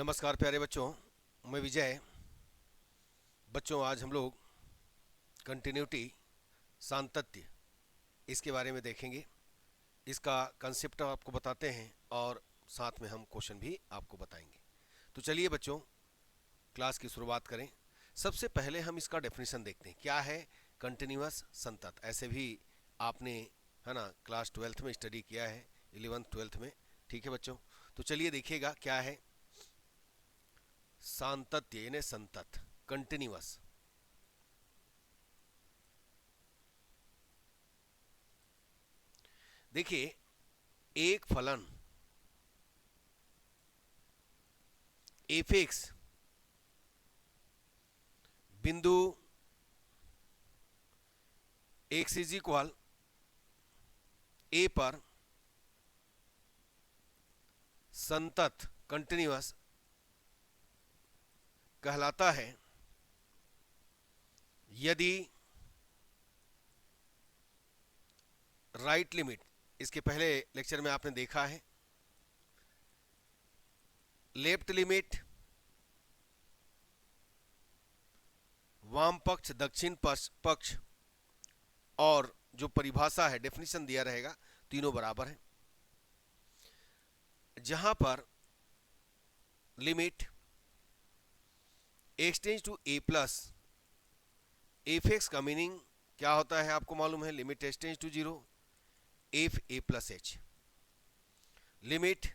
नमस्कार प्यारे बच्चों, मैं विजय। बच्चों, आज हम लोग कंटिन्यूटी, सातत्य, इसके बारे में देखेंगे। इसका कंसेप्ट आपको बताते हैं और साथ में हम क्वेश्चन भी आपको बताएंगे। तो चलिए बच्चों, क्लास की शुरुआत करें। सबसे पहले हम इसका डेफिनेशन देखते हैं, क्या है कंटिन्यूअस संतत। ऐसे भी आपने, है ना, क्लास 12th में स्टडी किया है, 11th 12th में। ठीक है बच्चों, तो चलिए देखिएगा क्या है सातत्य यानी संतत, कंटिन्यूअस। देखिए, एक फलन एफ एक्स बिंदु एक्स इज इक्वल ए पर संतत कंटिन्यूअस कहलाता है यदि राइट लिमिट, इसके पहले लेक्चर में आपने देखा है, लेफ्ट लिमिट, वाम पक्ष, दक्षिण पक्ष और जो परिभाषा है, डेफिनेशन दिया रहेगा, तीनों बराबर है। जहां पर limit x tends to a plus f x का मीनिंग क्या होता है आपको मालूम है, limit x tends to 0 f a plus h. Limit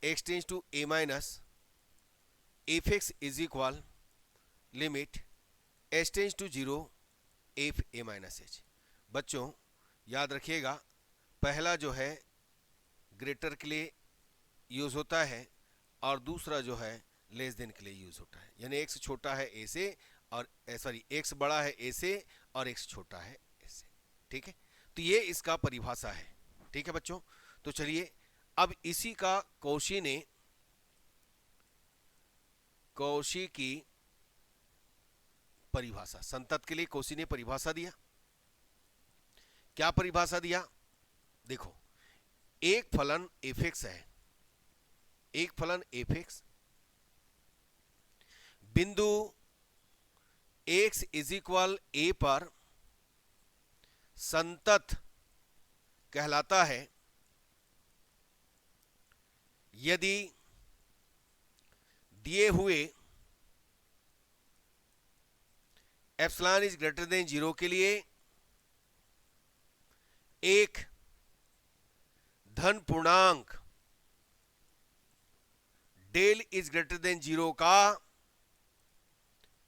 x tends to a minus f x is equal limit h tends to 0 f a minus h. बच्चों याद रखिएगा, पहला जो है ग्रेटर के लिए यूज होता है और दूसरा जो है लेस देन के लिए यूज होता है। यानी एक्स छोटा है ए से और एक्स बड़ा है ए से और एक्स छोटा है ए से। ठीक है, तो ये इसका परिभाषा है। ठीक है बच्चों, तो चलिए अब इसी का कौशी की परिभाषा, संतत के लिए कौशी ने परिभाषा दिया। क्या परिभाषा दिया? देखो, एक फलन एफ एक्स है, एक फलन एफ एक्स बिंदु एक्स इज इक्वल ए पर संतत कहलाता है यदि दिए हुए एप्सिलॉन इज ग्रेटर देन 0 के लिए एक धन पूर्णांक डेल इज ग्रेटर देन 0 का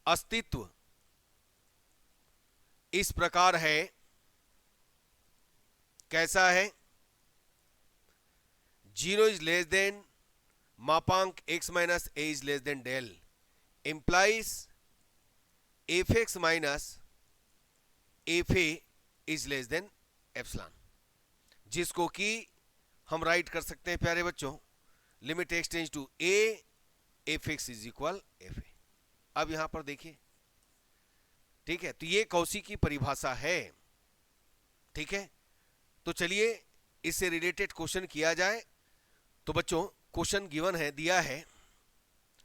अस्तित्व इस प्रकार है। कैसा है? 0 इज लेस देन मापांक x minus a is less than del implies f x minus f a is less than epsilon, जिसको कि हम राइट कर सकते हैं प्यारे बच्चों, limit x tends to a f x is equal f a. अब यहां पर देखिए, ठीक है, तो ये कौशी की परिभाषा है। ठीक है, तो चलिए इससे रिलेटेड क्वेश्चन किया जाए। तो बच्चों क्वेश्चन गिवन है, दिया है,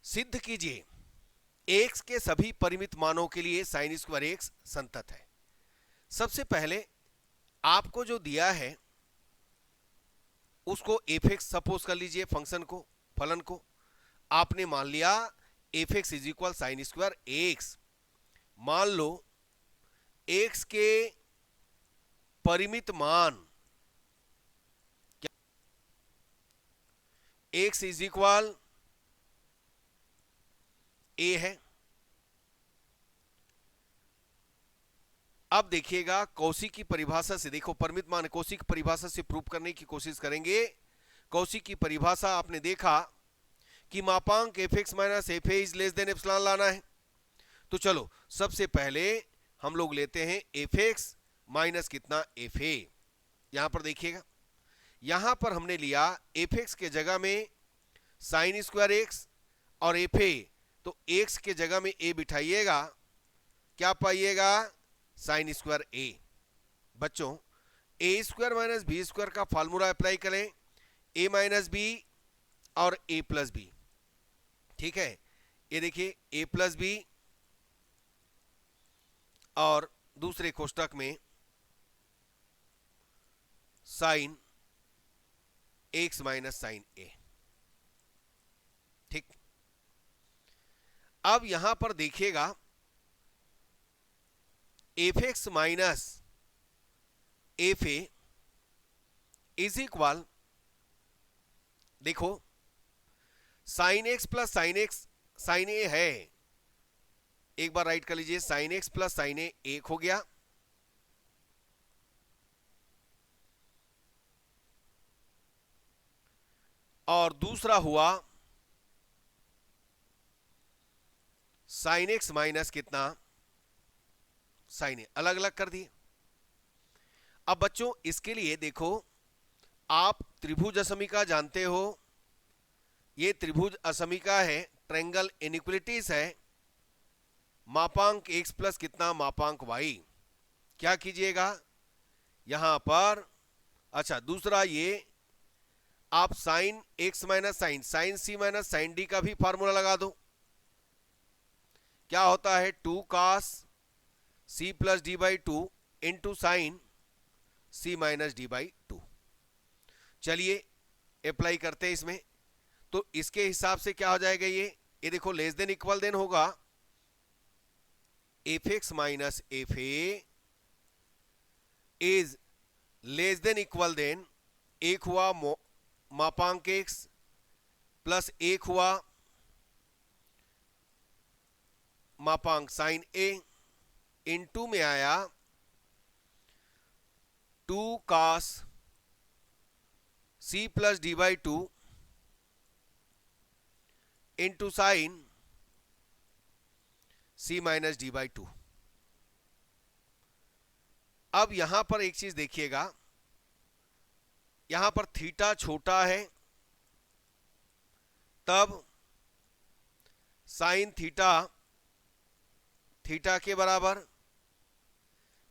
सिद्ध कीजिए एक्स के सभी परिमित मानों के लिए साइन स्क्वायर एक्स संतत है। सबसे पहले आपको जो दिया है उसको एफ एक्स सपोज कर लीजिए, फंक्शन को, फलन को आपने मान लिया F x is equal sine square x. मान लो एक्स के परिमित मान एक्स इज इक्वल ए है। अब देखिएगा कौशी की परिभाषा से, देखो परिमित मान कौशी की परिभाषा से प्रूव करने की कोशिश करेंगे। कौशी की परिभाषा आपने देखा कि मापांक f x minus f a is less than epsilon लाना है। तो चलो सबसे पहले हम लोग लेते हैं एफ एक्स माइनस कितना, एफ ए। यहां पर देखिएगा, यहां पर हमने लिया एफ एक्स के जगह में साइन स्क्वायर एक्स और एफ ए, तो एक्स के जगह में ए बिठाइएगा, क्या पाइएगा, साइन स्क्वायर ए। बच्चों ए स्क्वायर माइनस बी स्क्वायर का फॉर्मूला अप्लाई करें, ए माइनस बी और ए प्लस बी। ठीक है, ये देखिए a प्लस बी और दूसरे कोष्टक में sine x minus sine a। ठीक, अब यहां पर देखिएगा f x minus f a is equal, देखो sine x plus sine x sine a है, एक बार राइट कर लीजिए, sine x plus sine a एक हो गया, और दूसरा हुआ साइन एक्स माइनस कितना साइन ए, अलग अलग कर दिए। अब बच्चों इसके लिए देखो, आप त्रिभुज असमीका जानते हो, ये त्रिभुज असमीका है, ट्रायंगल इनइक्वालिटीज है, मापांक x प्लस कितना मापांक y। क्या कीजिएगा यहां पर, अच्छा दूसरा ये आप sine x minus sine sine c minus sine d का भी फार्मूला लगा दो। क्या होता है 2 cos c plus d by two into sine c minus d by to. चलिए अप्लाई करते हैं इसमें, तो इसके हिसाब से क्या हो जाएगा, ये देखो लेस देन इक्वल देन होगा f x minus f a is less than equal than, एक हुआ मापांक x प्लस एक हुआ मापांक साइन ए, इनटू में आया 2 cos c plus d by two into sine c minus d by to. अब यहां पर एक चीज देखिएगा, यहां पर थीटा छोटा है तब साइन थीटा थीटा के बराबर,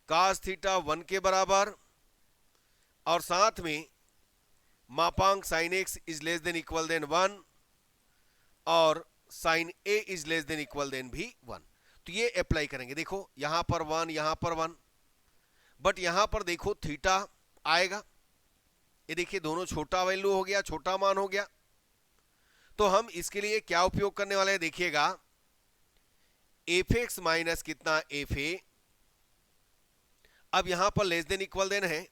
कास थीटा 1 के बराबर, और साथ में मापांक sine x is less than equal than 1 और sine a is less than equal than भी 1। तो ये अप्लाई करेंगे, देखो यहां पर 1 यहां पर 1, बट यहां पर देखो थीटा आएगा, ये देखिए दोनों छोटा वैल्यू हो गया, छोटा मान हो गया। तो हम इसके लिए क्या उपयोग करने वाले हैं, देखिएगा एफ एक्स माइनस कितना एफ ए, अब यहां पर लेस देन इक्वल देन है,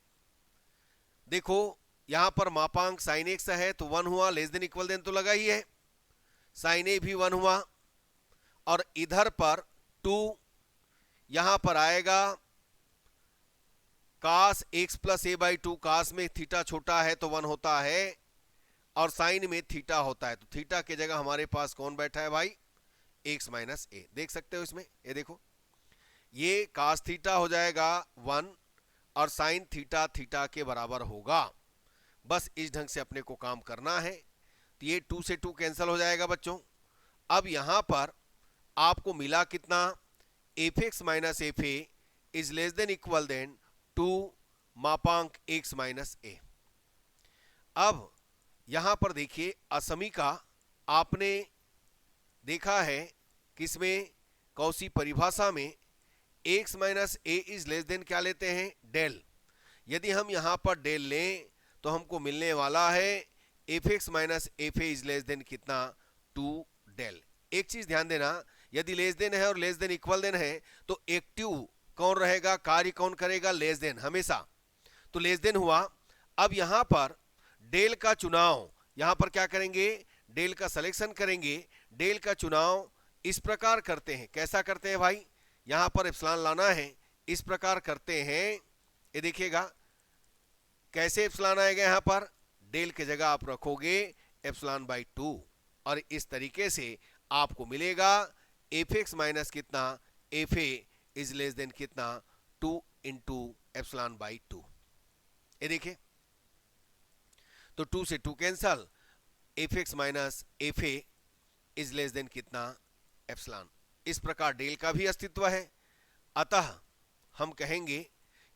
देखो यहां पर मापांक साइन एक्स है तो 1 हुआ, लेस देन इक्वल देन तो लगा ही है, साइन ए भी 1 हुआ, और इधर पर 2, यहां पर आएगा cos x plus a by two, cos में थीटा छोटा है तो 1 होता है, और साइन में थीटा होता है, तो थीटा की जगह हमारे पास कौन बैठा है भाई, एक्स माइनस ए। देख सकते हो इसमें, ये देखो ये कास थीटा हो जाएगा 1 और साइन थीटा थीटा के बराबर होगा। बस इस ढंग से अपने को काम करना है, तो ये 2 से 2 कैंसिल हो जाएगा बच्चों। अब यहां पर आपको मिला कितना, f x minus f a is less than equal than 2 मापांक एक्स माइनस ए। अब यहां पर देखिए असमीका आपने देखा है किसमें, कौसी परिभाषा में x minus a is less then क्या लेते हैं, डेल। यदि हम यहां पर डेल लें तो हमको मिलने वाला है F x minus f a is less than कितना 2 डेल। एक चीज ध्यान देना, यदि लेस देन है और लेस देन इक्वल देन है तो एक्टिव कौन रहेगा, कार्य कौन करेगा, लेस देन हमेशा, तो लेस देन हुआ। अब यहां पर डेल का चुनाव, यहां पर क्या करेंगे, डेल का सिलेक्शन करेंगे, डेल का चुनाव इस प्रकार करते हैं, कैसा करते हैं भाई, यहां पर एप्सिलॉन लाना है, इस प्रकार करते हैं, ये देखिएगा कैसे एप्सिलॉन आएगा, यहां पर डेल की जगह आप रखोगे एप्सिलॉन बाई 2, और इस तरीके से आपको मिलेगा एफ एक्स माइनस कितना F a is less than कितना 2 इंटू एप्सिलॉन बाई 2। ये देखिए तो 2 से 2 cancel, F x minus f a is less than कितना एप्सिलॉन। इस प्रकार डेल का भी अस्तित्व है, अतः हम कहेंगे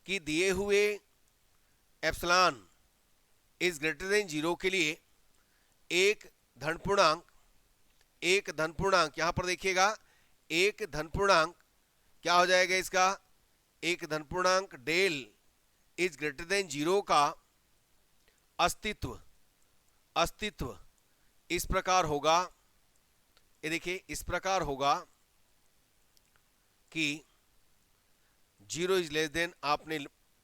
कि दिए हुए एप्सिलॉन इज ग्रेटर देन 0 के लिए एक धन पूर्णांक एक धन पूर्णांक, यहां पर देखिएगा एक धन पूर्णांक क्या हो जाएगा इसका, एक धन पूर्णांक del is greater than zero का अस्तित्व इस प्रकार होगा, ये देखिए इस प्रकार होगा कि जीरो इज लेस देन, आपने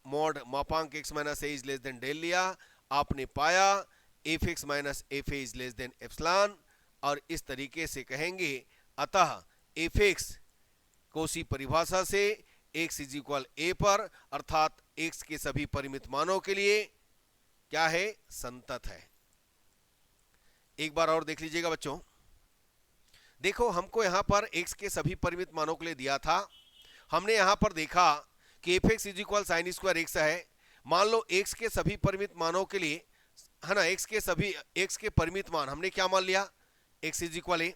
मॉड मापांक x minus a is less than del लिया, आपने पाया f x minus f a is less than epsilon, और इस तरीके से कहेंगे अतः एफ एक्स कोसी परिभाषा से x इज इक्वल ए पर, अर्थात x के सभी परिमित मानों के लिए क्या है, संतत है। एक बार और देख लीजिएगा बच्चों, देखो हमको यहां पर x के सभी परिमित मानों के लिए दिया था, हमने यहां पर देखा कि f x is equal sine square x है। मान लो x के सभी परिमित मानों के लिए है ना, x के परिमित मान हमने क्या मान लिया, x इज इक्वल ए।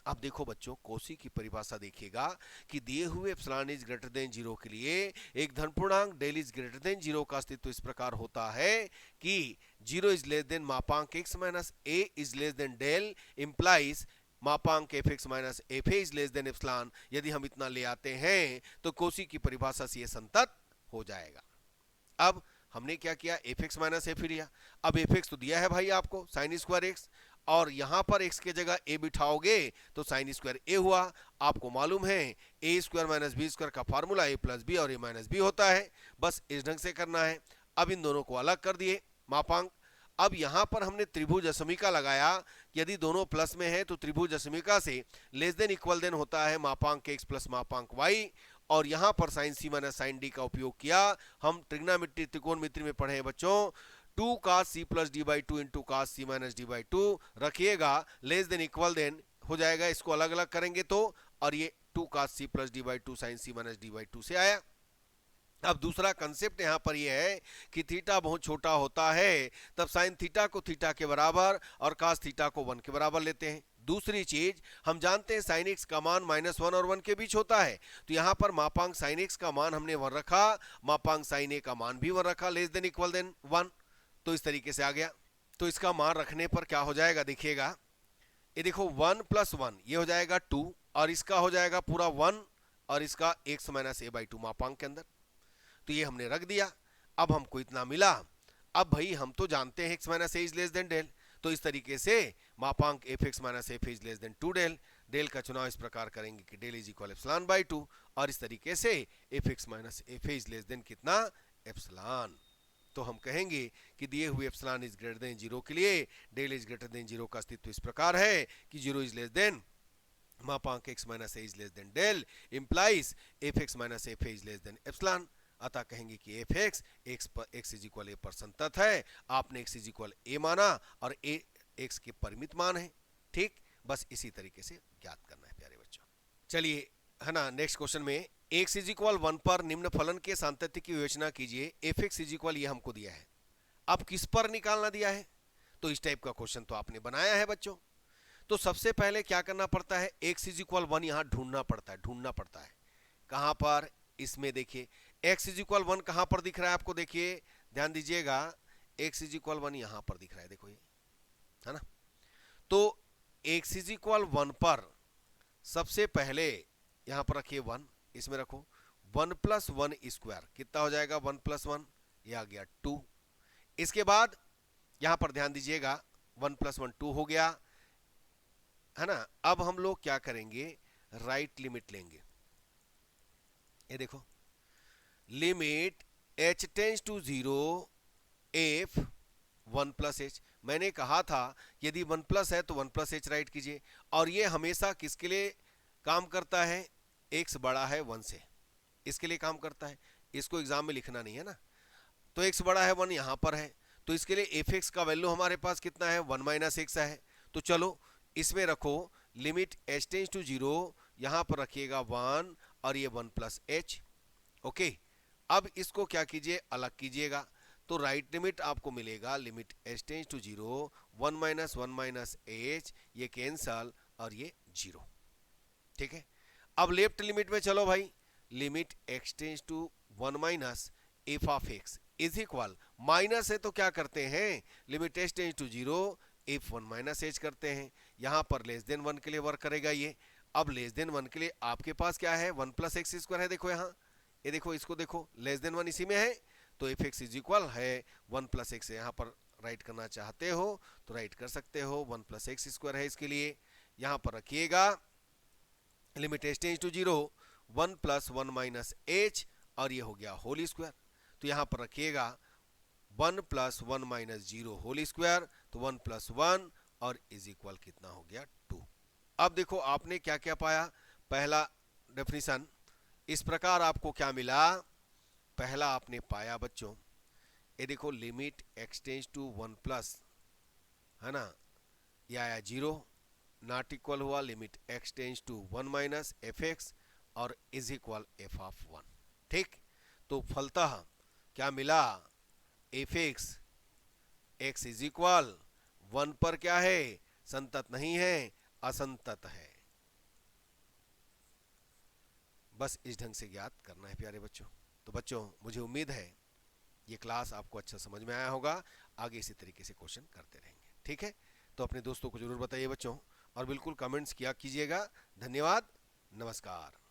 अब देखो बच्चों कोसी की परिभाषा देखिएगा कि दिए हुए epsilon is greater than zero के लिए एक धन पूर्णांक del is greater than zero का अस्तित्व इस प्रकार होता है कि जीरो इज लेस देन मापांक x minus a is less than del implies मापांक f x minus f a is less than epsilon. यदि हम इतना ले आते हैं तो कोसी की परिभाषा से यह संतत हो जाएगा। अब हमने क्या किया, एफ एक्स माइनस एफ लिया, अब एफ एक्स तो दिया है भाई आपको साइन स्क्वायर एक्स, और यहां पर x के जगह a बिठाओगे तो साइन स्क्वायर a हुआ। आपको मालूम है a square minus b square का फार्मूला a प्लस बी और a माइनस बी होता है, बस इस ढंग से करना है। अब इन दोनों को अलग कर दिए मापांक। अब यहां पर हमने त्रिभुज अशमिका लगाया, यदि दोनों प्लस में है तो त्रिभुज अशमिका से लेस देन इक्वल देन होता है मापांक x प्लस मापांक y, और यहां पर sign c minus sign D का उपयोग किया। हम त्रिग्नोमेट्री त्रिकोणमिति में पढ़े हैं बच्चों, 2 cos c plus d by two into cos c minus d by two रखिएगा, लेस देन इक्वल देन हो जाएगा, इसको अलग अलग करेंगे तो, और ये 2 cos c plus d by two sine c minus d by two से आया। अब दूसरा कंसेप्ट यहां पर यह है कि थीटा बहुत छोटा होता है तब साइन थीटा को थीटा के बराबर और कास थीटा को 1 के बराबर लेते हैं। दूसरी चीज हम जानते हैं साइन एक्स का मान -1 और 1 के बीच होता है, तो यहां पर मापांक साइन एक्स का मान हमने 1 रखा, मापांक साइन ए का मान भी 1 रखा, लेस देन इक्वल देन 1, तो इस तरीके से आ गया। तो इसका मान रखने पर क्या हो जाएगा, देखिएगा ये देखो 1 + 1 ये हो जाएगा 2, और इसका हो जाएगा पूरा 1 और इसका x minus A by to मापांक के अंदर, तो ये हमने रख दिया। अब हमको इतना मिला, अब भाई हम तो जानते हैं x minus a is less than del, तो इस तरीके से मापांक f x minus f is less than 2 del, del का चुनाव इस प्रकार करेंगे कि del is equal epsilon by 2, और इस तरीके से f x minus f is less than कितना, एप्सिलॉन। तो हम कहेंगे कि दिए हुए epsilon is greater than zero के लिए del is greater than zero का अस्तित्व इस प्रकार है कि जीरो इज लेस देन मापांक x minus a is less than del implies f x minus f is less than epsilon. अतः कहेंगे कि f x is equal a पर संतत है। आपने एक्स इज इक्वल ए माना और ए एक्स के परिमित मान है, ठीक, बस इसी तरीके से ज्ञात करना है प्यारे बच्चों। चलिए है ना, नेक्स्ट क्वेश्चन में x इज इक्वल 1 पर निम्न फलन के सातत्य की विवेचना कीजिए। एफ एक्स इज इक्वल ये हमको दिया है, अब किस पर निकालना दिया है, तो इस टाइप का क्वेश्चन तो आपने बनाया है बच्चों। तो सबसे पहले क्या करना पड़ता है, x इज इक्वल 1 यहां ढूंढना पड़ता है। कहां पर, इसमें देखिए x इज इक्वल 1 कहां पर दिख रहा है आपको, देखिए ध्यान दीजिएगा, x इज इक्वल 1 यहां पर दिख रहा है, देखो ये है ना। तो x इज इक्वल 1 पर सबसे पहले यहां पर रखिए 1, इसमें रखो 1 + 1 स्क्वायर कितना हो जाएगा, 1 + 1 ये आ गया 2। इसके बाद यहां पर ध्यान दीजिएगा 1 + 1 2 हो गया है ना। अब हम लोग क्या करेंगे, राइट लिमिट लेंगे। ये देखो limit h tends to 0 f 1 + h, मैंने कहा था यदि 1 प्लस है तो 1 + h राइट कीजिए, और ये हमेशा किसके लिए काम करता है, x बड़ा है 1 से, इसके लिए काम करता है, इसको एग्जाम में लिखना नहीं है ना। तो x बड़ा है 1 यहां पर है, तो इसके लिए एफ एक्स का वैल्यू हमारे पास कितना है, 1 - x है। तो चलो इसमें रखो लिमिट h टेंड्स टू 0, यहां पर रखिएगा 1 और ये 1 + h, ओके। अब इसको क्या कीजिए, अलग कीजिएगा, तो राइट लिमिट आपको मिलेगा limit h tends to 0 1 - 1 - h, ये कैंसल और ये 0, ठीक है। अब लेफ्ट लिमिट में चलो भाई, limit x tends to 1 - f of x is equal, minus है तो क्या करते हैं, limit h tends to 0 f 1 - h करते हैं, यहाँ पर लेस देन 1 के लिए वर्क करेगा ये। अब लेस देन 1 के लिए आपके पास क्या है, 1 प्लस एक्स स्क्वायर है, देखो यहाँ, ये देखो, इसको देखो, लेस देन 1 इसी में है, तो एफ एक्स इज इक्वल है 1 प्लस एक्स। यहाँ पर राइट करना चाहते हो तो राइट कर सकते हो, 1 प्लस एक्स स्क्वायर है इसके लिए। यहाँ पर रखिएगा limit h tends to 0 1 plus 1 minus h, और ये हो गया होल स्क्वायर। तो यहाँ पर रखिएगा 1 प्लस 1 माइनस 0 होल स्क्वायर, तो 1 प्लस 1 और इज इक्वल कितना हो गया 2। अब देखो आपने क्या क्या पाया, पहला डेफिनेशन इस प्रकार आपको क्या मिला, पहला आपने पाया बच्चों, ये देखो limit x tends to 1 plus, है ना, ये आया 0, नॉट इक्वल हुआ limit x tends to 1 minus f x और इज इक्वल एफ ऑफ 1। ठीक, तो फलतः क्या मिला, f x x is equal 1 पर क्या है, संतत नहीं है, असंतत है। बस इस ढंग से ज्ञात करना है प्यारे बच्चों। तो बच्चों मुझे उम्मीद है ये क्लास आपको अच्छा समझ में आया होगा, आगे इसी तरीके से क्वेश्चन करते रहेंगे। ठीक है, तो अपने दोस्तों को जरूर बताइए बच्चों, और बिल्कुल कमेंट्स किया कीजिएगा। धन्यवाद, नमस्कार।